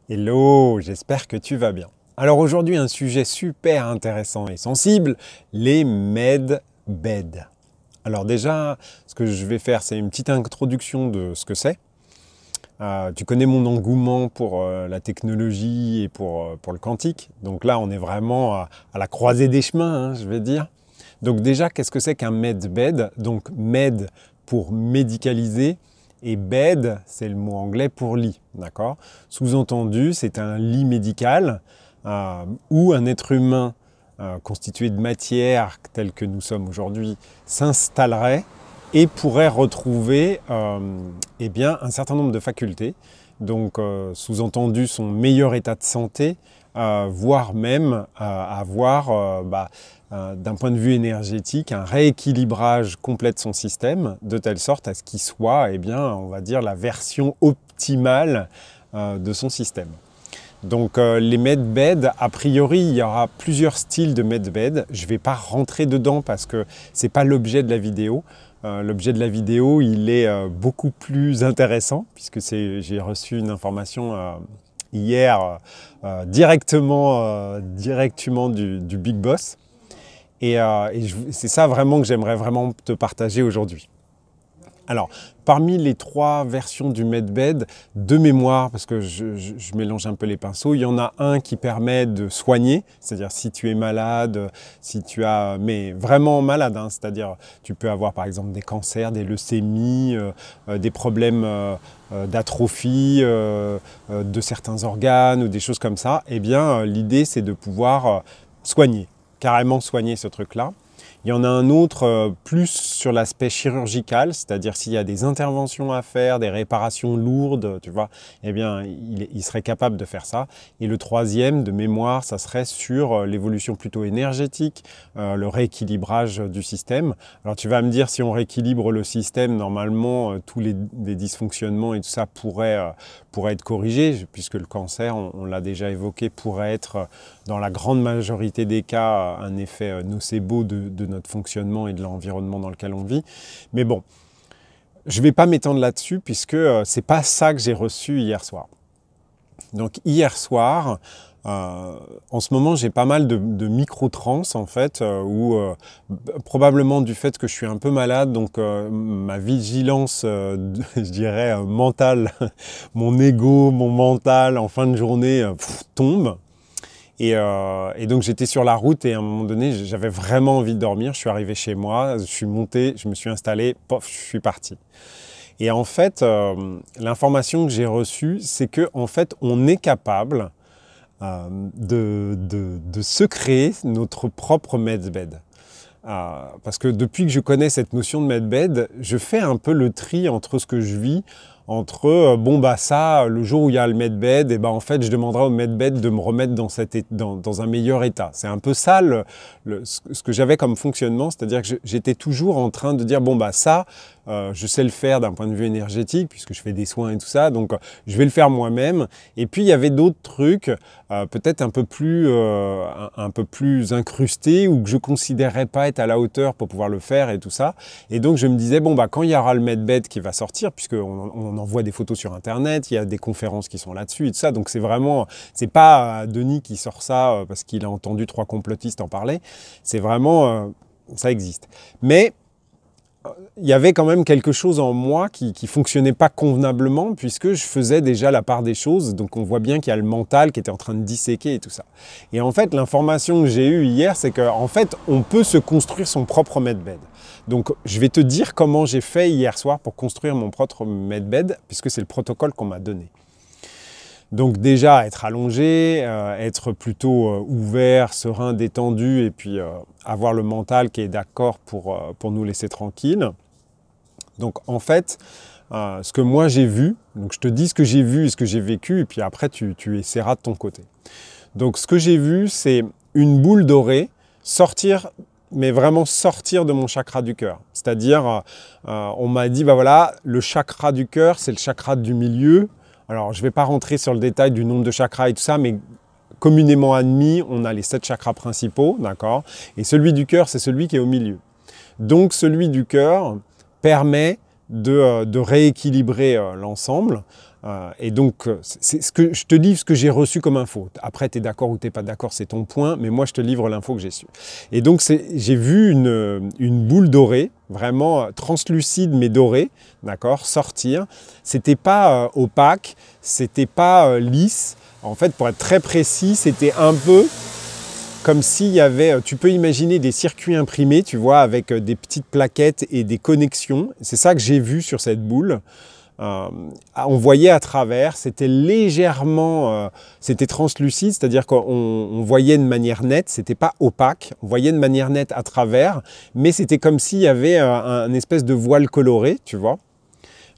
Hello, j'espère que tu vas bien. Alors aujourd'hui, un sujet super intéressant et sensible, les medbeds. Alors déjà, ce que je vais faire, c'est une petite introduction de ce que c'est. Tu connais mon engouement pour la technologie et pour le quantique. Donc là, on est vraiment à la croisée des chemins, hein, je vais dire. Donc déjà, qu'est-ce que c'est qu'un medbed? Donc med pour médicaliser et bed, c'est le mot anglais pour lit, d'accord? Sous-entendu, c'est un lit médical où un être humain constitué de matière telle que nous sommes aujourd'hui s'installerait et pourrait retrouver eh bien, un certain nombre de facultés. Donc, sous-entendu, son meilleur état de santé, voire même avoir, d'un point de vue énergétique, un rééquilibrage complet de son système, de telle sorte à ce qu'il soit, eh bien, on va dire, la version optimale de son système. Donc les medbeds, a priori, il y aura plusieurs styles de medbed. Je ne vais pas rentrer dedans parce que ce n'est pas l'objet de la vidéo. L'objet de la vidéo, il est beaucoup plus intéressant puisque j'ai reçu une information hier directement du Big Boss. Et c'est ça vraiment que j'aimerais vraiment te partager aujourd'hui. Alors, parmi les trois versions du medbed, de mémoire, parce que je mélange un peu les pinceaux, il y en a un qui permet de soigner, c'est-à-dire si tu es malade, si tu as, mais vraiment malade, hein, c'est-à-dire tu peux avoir par exemple des cancers, des leucémies, des problèmes d'atrophie de certains organes ou des choses comme ça, eh bien l'idée c'est de pouvoir soigner, carrément soigner ce truc-là. Il y en a un autre plus sur l'aspect chirurgical, c'est-à-dire s'il y a des interventions à faire, des réparations lourdes, tu vois, eh bien, il serait capable de faire ça. Et le troisième, de mémoire, ça serait sur l'évolution plutôt énergétique, le rééquilibrage du système. Alors tu vas me dire, si on rééquilibre le système, normalement, tous les dysfonctionnements et tout ça pourrait être corrigé, puisque le cancer, on l'a déjà évoqué, pourrait être, dans la grande majorité des cas, un effet nocebo de notre fonctionnement et de l'environnement dans lequel on vit. Mais bon, je ne vais pas m'étendre là-dessus puisque ce n'est pas ça que j'ai reçu hier soir. Donc hier soir, en ce moment, j'ai pas mal de micro-trans en fait, où probablement du fait que je suis un peu malade, donc ma vigilance, je dirais, mentale, mon ego, mon mental en fin de journée tombe. Et donc j'étais sur la route et à un moment donné, j'avais vraiment envie de dormir. Je suis arrivé chez moi, je suis monté, je me suis installé, pof, je suis parti. Et en fait, l'information que j'ai reçue, c'est que en fait, on est capable de se créer notre propre medbed. Parce que depuis que je connais cette notion de medbed, je fais un peu le tri entre ce que je vis, entre bon bah ça, le jour où il y a le medbed, et ben en fait je demanderai au medbed de me remettre dans un meilleur état. C'est un peu ça ce que j'avais comme fonctionnement, c'est-à-dire que j'étais toujours en train de dire bon bah ça, je sais le faire d'un point de vue énergétique puisque je fais des soins et tout ça, donc je vais le faire moi-même. Et puis il y avait d'autres trucs peut-être un peu plus incrustés ou que je considérais pas être à la hauteur pour pouvoir le faire et tout ça. Et donc je me disais bon bah quand il y aura le medbed qui va sortir, puisqu'on en voit des photos sur internet, il y a des conférences qui sont là-dessus et tout ça, donc c'est pas Denis qui sort ça parce qu'il a entendu trois complotistes en parler, c'est vraiment ça existe. Mais il y avait quand même quelque chose en moi qui fonctionnait pas convenablement puisque je faisais déjà la part des choses. Donc on voit bien qu'il y a le mental qui était en train de disséquer et tout ça. Et en fait, l'information que j'ai eue hier, c'est qu'en fait, on peut se construire son propre medbed. Donc je vais te dire comment j'ai fait hier soir pour construire mon propre medbed puisque c'est le protocole qu'on m'a donné. Donc déjà, être allongé, être plutôt ouvert, serein, détendu, et puis avoir le mental qui est d'accord pour nous laisser tranquilles. Donc en fait, ce que moi j'ai vu, donc je te dis ce que j'ai vu et ce que j'ai vécu, et puis après tu essaieras de ton côté. Donc ce que j'ai vu, c'est une boule dorée sortir, mais vraiment sortir de mon chakra du cœur. C'est-à-dire, on m'a dit, bah voilà, le chakra du cœur, c'est le chakra du milieu. Alors, je ne vais pas rentrer sur le détail du nombre de chakras et tout ça, mais communément admis, on a les 7 chakras principaux, d'accord? Et celui du cœur, c'est celui qui est au milieu. Donc, celui du cœur permet de rééquilibrer l'ensemble. Et donc, c'est ce que je te livre ce que j'ai reçu comme info. Après, tu es d'accord ou tu n'es pas d'accord, c'est ton point, mais moi, je te livre l'info que j'ai su. Et donc, j'ai vu une boule dorée, vraiment translucide mais dorée, d'accord, sortir. C'était pas opaque, c'était pas lisse. En fait, pour être très précis, c'était un peu comme s'il y avait, tu peux imaginer des circuits imprimés, tu vois, avec des petites plaquettes et des connexions. C'est ça que j'ai vu sur cette boule. On voyait à travers, c'était légèrement, c'était translucide, c'est-à-dire qu'on voyait de manière nette, c'était pas opaque, on voyait de manière nette à travers, mais c'était comme s'il y avait un espèce de voile coloré, tu vois,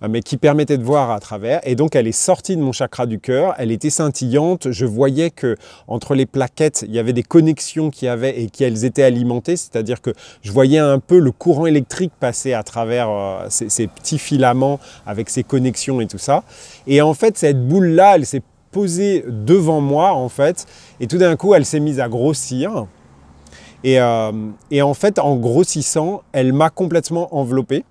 mais qui permettait de voir à travers. Et donc, elle est sortie de mon chakra du cœur, elle était scintillante. Je voyais que entre les plaquettes, il y avait des connexions qui avaient et qu'elles étaient alimentées, c'est-à-dire que je voyais un peu le courant électrique passer à travers ces petits filaments avec ces connexions et tout ça. Et en fait, cette boule-là, elle s'est posée devant moi, en fait, et tout d'un coup, elle s'est mise à grossir. Et en fait, en grossissant, elle m'a complètement enveloppé.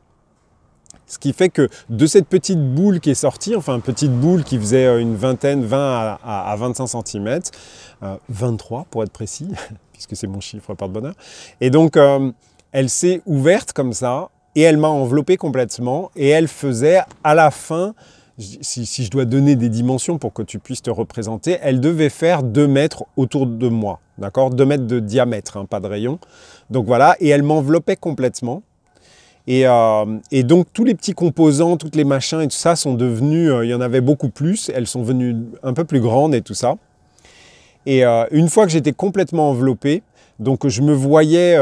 Ce qui fait que de cette petite boule qui est sortie, enfin une petite boule qui faisait une vingtaine, 20 à 25 cm, 23 pour être précis, puisque c'est mon chiffre porte-bonheur. Et donc, elle s'est ouverte comme ça et elle m'a enveloppé complètement et elle faisait à la fin, si je dois donner des dimensions pour que tu puisses te représenter, elle devait faire 2 mètres autour de moi, d'accord, 2 mètres de diamètre, hein, pas de rayon. Donc voilà, et elle m'enveloppait complètement. Et donc, tous les petits composants, toutes les machins et tout ça sont devenus, il y en avait beaucoup plus, elles sont venues un peu plus grandes et tout ça. Et une fois que j'étais complètement enveloppé, donc je me voyais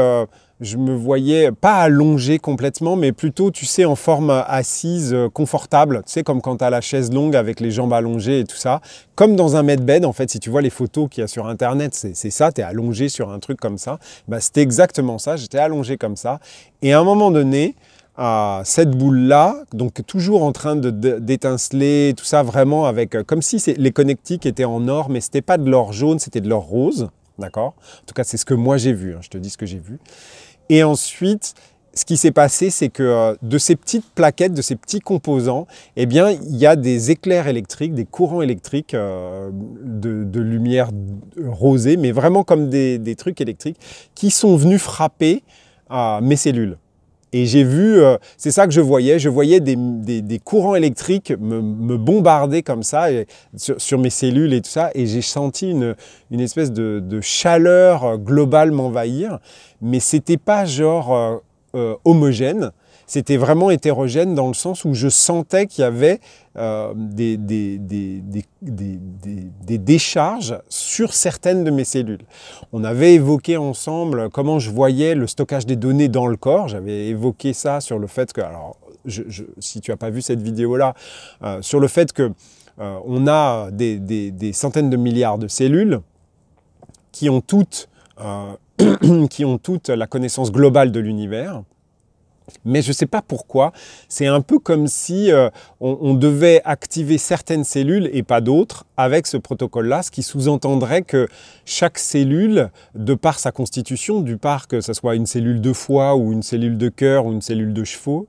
pas allongé complètement, mais plutôt, tu sais, en forme assise, confortable, tu sais, comme quand tu as la chaise longue avec les jambes allongées et tout ça. Comme dans un medbed, en fait, si tu vois les photos qu'il y a sur Internet, c'est ça, tu es allongé sur un truc comme ça. Bah, c'était exactement ça, j'étais allongé comme ça. Et à un moment donné, cette boule-là, donc toujours en train d'étinceler, tout ça, vraiment avec, comme si les connectiques étaient en or, mais ce n'était pas de l'or jaune, c'était de l'or rose, d'accord? En tout cas, c'est ce que moi j'ai vu, hein, je te dis ce que j'ai vu. Et ensuite, ce qui s'est passé, c'est que de ces petites plaquettes, de ces petits composants, eh bien, il y a des éclairs électriques, des courants électriques de lumière rosée, mais vraiment comme des trucs électriques, qui sont venus frapper mes cellules. Et j'ai vu, c'est ça que je voyais des courants électriques me bombarder comme ça sur mes cellules et tout ça, et j'ai senti une espèce de chaleur globale m'envahir, mais c'était pas genre homogène, c'était vraiment hétérogène dans le sens où je sentais qu'il y avait des décharges sur certaines de mes cellules. On avait évoqué ensemble comment je voyais le stockage des données dans le corps. J'avais évoqué ça sur le fait que, alors, si tu n'as pas vu cette vidéo-là, sur le fait que on a des centaines de milliards de cellules qui ont toutes la connaissance globale de l'univers. Mais je ne sais pas pourquoi, c'est un peu comme si on devait activer certaines cellules et pas d'autres avec ce protocole-là, ce qui sous-entendrait que chaque cellule, de par sa constitution, du par que ce soit une cellule de foie ou une cellule de cœur ou une cellule de cheveux,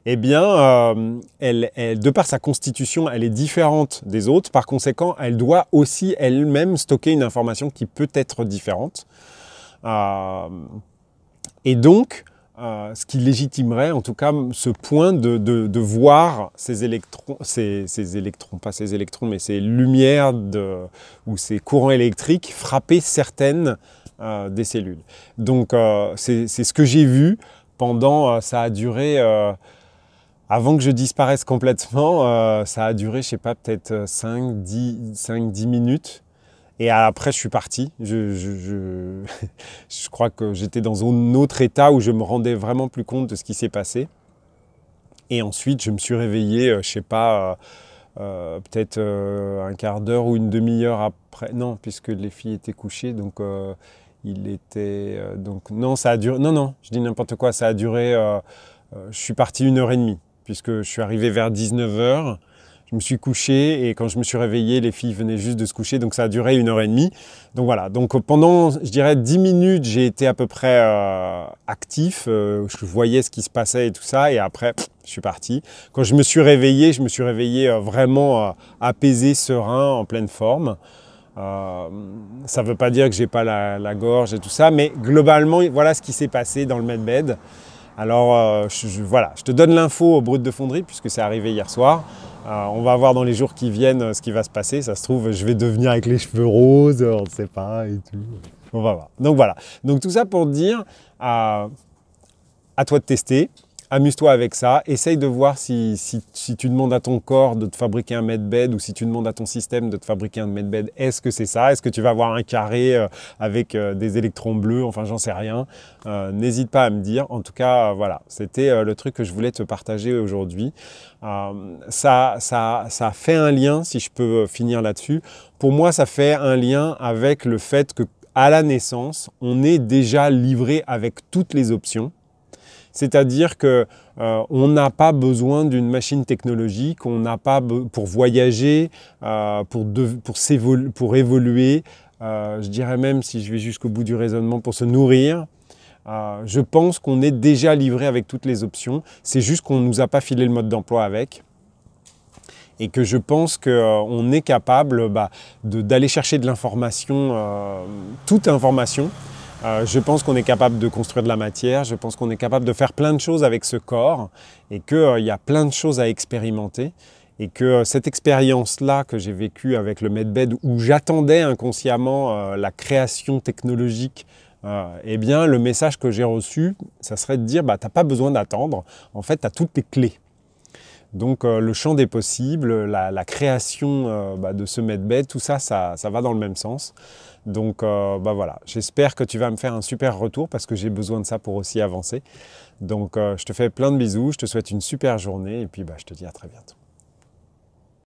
eh bien, de par sa constitution, elle est différente des autres. Par conséquent, elle doit aussi elle-même stocker une information qui peut être différente. Et donc, ce qui légitimerait en tout cas ce point de voir ces électrons, pas ces électrons, mais ces lumières ou ces courants électriques frapper certaines des cellules. Donc, c'est ce que j'ai vu pendant, ça a duré, avant que je disparaisse complètement, ça a duré, je ne sais pas, peut-être 5-10 minutes. Et après, je suis parti. Je crois que j'étais dans un autre état où je me rendais vraiment plus compte de ce qui s'est passé. Et ensuite, je me suis réveillé, je ne sais pas, peut-être un quart d'heure ou une demi-heure après. Non, puisque les filles étaient couchées, donc il était... donc non, ça a duré... Non, je dis n'importe quoi. Ça a duré... je suis parti 1h30, puisque je suis arrivé vers 19h. Je me suis couché et quand je me suis réveillé, les filles venaient juste de se coucher, donc ça a duré 1h30. Donc voilà, donc pendant, je dirais, 10 minutes, j'ai été à peu près actif. Je voyais ce qui se passait et tout ça, et après, je suis parti. Quand je me suis réveillé vraiment apaisé, serein, en pleine forme. Ça ne veut pas dire que j'ai pas la gorge et tout ça, mais globalement, voilà ce qui s'est passé dans le medbed. Alors voilà, je te donne l'info au brut de fonderie puisque c'est arrivé hier soir. On va voir dans les jours qui viennent ce qui va se passer. Ça se trouve, je vais devenir avec les cheveux roses, on ne sait pas et tout. On va voir. Donc voilà. Donc tout ça pour te dire, à toi de tester. Amuse-toi avec ça, essaye de voir si tu demandes à ton corps de te fabriquer un medbed ou si tu demandes à ton système de te fabriquer un medbed, est-ce que c'est ça? Est-ce que tu vas avoir un carré avec des électrons bleus? Enfin, j'en sais rien. N'hésite pas à me dire. En tout cas, voilà, c'était le truc que je voulais te partager aujourd'hui. Ça fait un lien, si je peux finir là-dessus. Pour moi, ça fait un lien avec le fait que à la naissance, on est déjà livré avec toutes les options. C'est-à-dire qu'on n'a pas besoin d'une machine technologique, on n'a pas pour voyager, pour évoluer, je dirais même, si je vais jusqu'au bout du raisonnement, pour se nourrir. Je pense qu'on est déjà livré avec toutes les options. C'est juste qu'on ne nous a pas filé le mode d'emploi avec. Et que je pense qu'on est capable d'aller chercher de l'information, toute information. Je pense qu'on est capable de construire de la matière, je pense qu'on est capable de faire plein de choses avec ce corps et qu'il y a plein de choses à expérimenter et que cette expérience-là que j'ai vécue avec le medbed où j'attendais inconsciemment la création technologique, eh bien le message que j'ai reçu, ça serait de dire tu n'as pas besoin d'attendre, en fait tu as toutes les clés. Donc le champ des possibles, la création de ce medbed, tout ça, ça va dans le même sens. Donc voilà, j'espère que tu vas me faire un super retour parce que j'ai besoin de ça pour aussi avancer. Donc je te fais plein de bisous, je te souhaite une super journée et puis je te dis à très bientôt.